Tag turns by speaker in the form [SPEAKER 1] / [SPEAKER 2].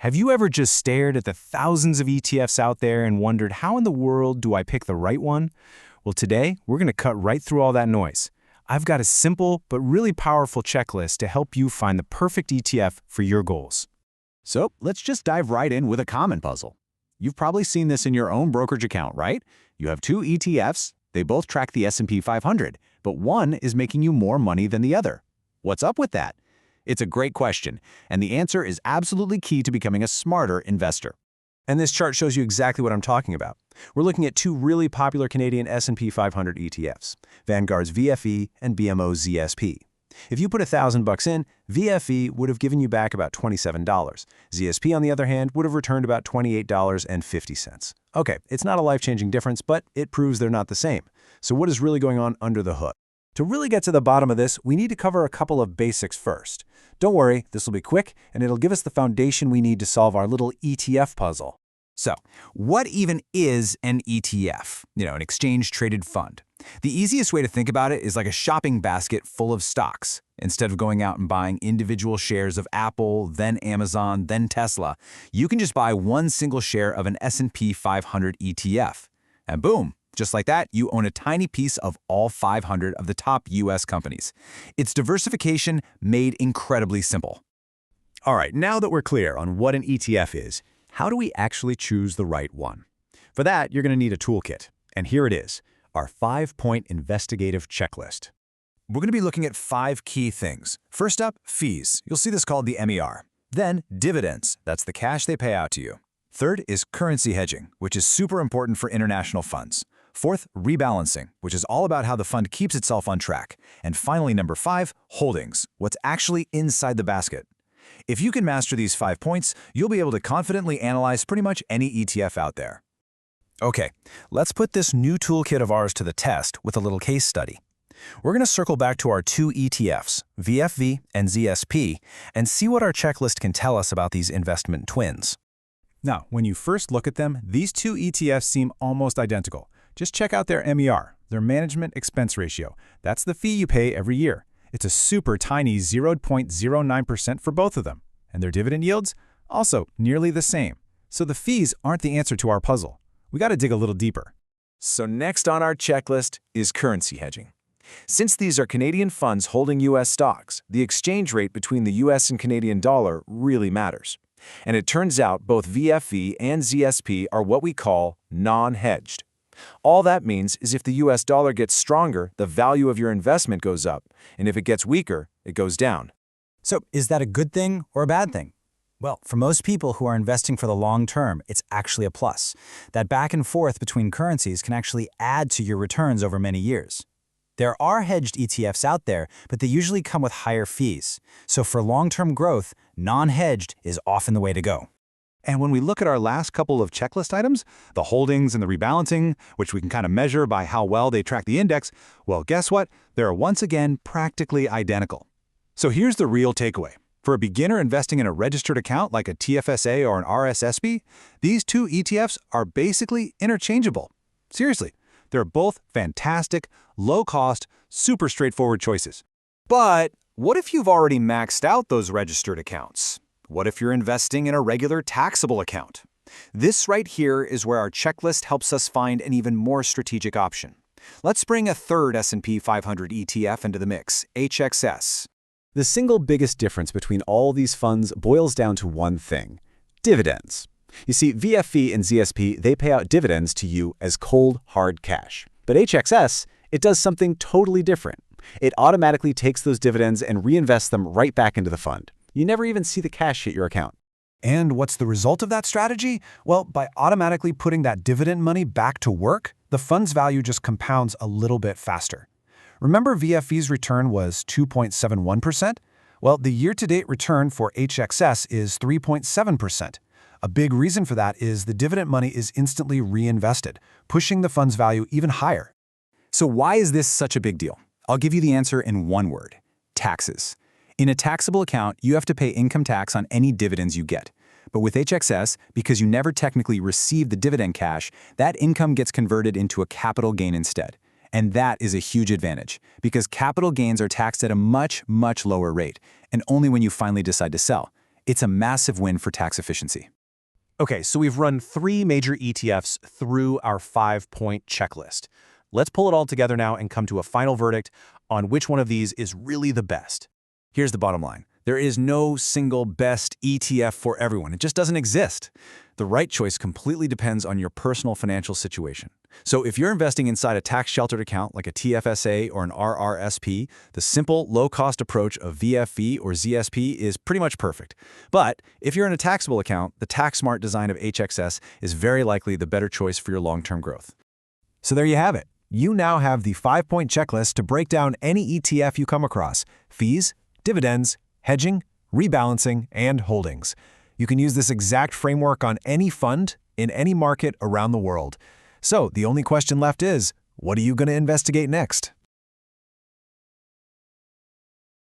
[SPEAKER 1] Have you ever just stared at the thousands of ETFs out there and wondered how in the world do I pick the right one? Well, today we're going to cut right through all that noise. I've got a simple but really powerful checklist to help you find the perfect ETF for your goals.
[SPEAKER 2] So let's just dive right in with a common puzzle. You've probably seen this in your own brokerage account, right? You have two ETFs, they both track the S&P 500, but one is making you more money than the other. What's up with that? It's a great question, and the answer is absolutely key to becoming a smarter investor.
[SPEAKER 1] And this chart shows you exactly what I'm talking about. We're looking at two really popular Canadian S&P 500 ETFs, Vanguard's VFE and BMO's ZSP. If you put $1,000 in, VFE would have given you back about $27. ZSP, on the other hand, would have returned about $28.50. Okay, it's not a life-changing difference, but it proves they're not the same. So what is really going on under the hood? To really get to the bottom of this, we need to cover a couple of basics first. Don't worry, this will be quick, and it'll give us the foundation we need to solve our little ETF puzzle.
[SPEAKER 3] So, what even is an ETF? An exchange-traded fund. The easiest way to think about it is like a shopping basket full of stocks. Instead of going out and buying individual shares of Apple, then Amazon, then Tesla, you can just buy one single share of an S&P 500 ETF. And boom! Just like that, you own a tiny piece of all 500 of the top U.S. companies. It's diversification made incredibly simple.
[SPEAKER 2] All right, now that we're clear on what an ETF is, how do we actually choose the right one? For that, you're going to need a toolkit. And here it is, our 5-point investigative checklist.
[SPEAKER 3] We're going to be looking at 5 key things. First up, fees. You'll see this called the MER. Then, dividends. That's the cash they pay out to you. Third is currency hedging, which is super important for international funds. Fourth, rebalancing, which is all about how the fund keeps itself on track. And finally, number 5, holdings, what's actually inside the basket. If you can master these 5 points, you'll be able to confidently analyze pretty much any ETF out there.
[SPEAKER 1] Okay, let's put this new toolkit of ours to the test with a little case study. We're going to circle back to our two ETFs, VFV and ZSP, and see what our checklist can tell us about these investment twins. Now, when you first look at them, these two ETFs seem almost identical. Just check out their MER, their management expense ratio. That's the fee you pay every year. It's a super tiny 0.09% for both of them. And their dividend yields? Also nearly the same. So the fees aren't the answer to our puzzle. We got to dig a little deeper.
[SPEAKER 3] So next on our checklist is currency hedging. Since these are Canadian funds holding U.S. stocks, the exchange rate between the U.S. and Canadian dollar really matters. And it turns out both VFE and ZSP are what we call non-hedged. All that means is if the US dollar gets stronger, the value of your investment goes up, and if it gets weaker, it goes down.
[SPEAKER 4] So is that a good thing or a bad thing? Well, for most people who are investing for the long term, it's actually a plus. That back and forth between currencies can actually add to your returns over many years. There are hedged ETFs out there, but they usually come with higher fees. So for long-term growth, non-hedged is often the way to go.
[SPEAKER 2] And when we look at our last couple of checklist items, the holdings and the rebalancing, which we can kind of measure by how well they track the index, well, guess what? They're once again practically identical. So here's the real takeaway. For a beginner investing in a registered account like a TFSA or an RSSB, these two ETFs are basically interchangeable. Seriously, they're both fantastic, low-cost, super straightforward choices.
[SPEAKER 3] But what if you've already maxed out those registered accounts? What if you're investing in a regular taxable account? This right here is where our checklist helps us find an even more strategic option. Let's bring a third S&P 500 ETF into the mix, HXS.
[SPEAKER 2] The single biggest difference between all these funds boils down to one thing: dividends. You see, VFE and ZSP, they pay out dividends to you as cold, hard cash. But HXS, it does something totally different. It automatically takes those dividends and reinvests them right back into the fund. You never even see the cash hit your account.
[SPEAKER 1] And what's the result of that strategy? Well, by automatically putting that dividend money back to work, the fund's value just compounds a little bit faster. Remember VFE's return was 2.71%? Well, the year-to-date return for HXS is 3.7%. A big reason for that is the dividend money is instantly reinvested, pushing the fund's value even higher.
[SPEAKER 3] So why is this such a big deal? I'll give you the answer in one word: taxes. In a taxable account, you have to pay income tax on any dividends you get. But with HXS, because you never technically receive the dividend cash, that income gets converted into a capital gain instead. And that is a huge advantage, because capital gains are taxed at a much, much lower rate, and only when you finally decide to sell. It's a massive win for tax efficiency.
[SPEAKER 1] Okay, so we've run 3 major ETFs through our 5-point checklist. Let's pull it all together now and come to a final verdict on which one of these is really the best.
[SPEAKER 3] Here's the bottom line. There is no single best ETF for everyone. It just doesn't exist. The right choice completely depends on your personal financial situation. So if you're investing inside a tax-sheltered account like a TFSA or an RRSP, the simple, low-cost approach of VFV or ZSP is pretty much perfect. But if you're in a taxable account, the tax-smart design of HXS is very likely the better choice for your long-term growth.
[SPEAKER 1] So there you have it. You now have the 5-point checklist to break down any ETF you come across: fees, dividends, hedging, rebalancing, and holdings. You can use this exact framework on any fund in any market around the world. So the only question left is, what are you going to investigate next?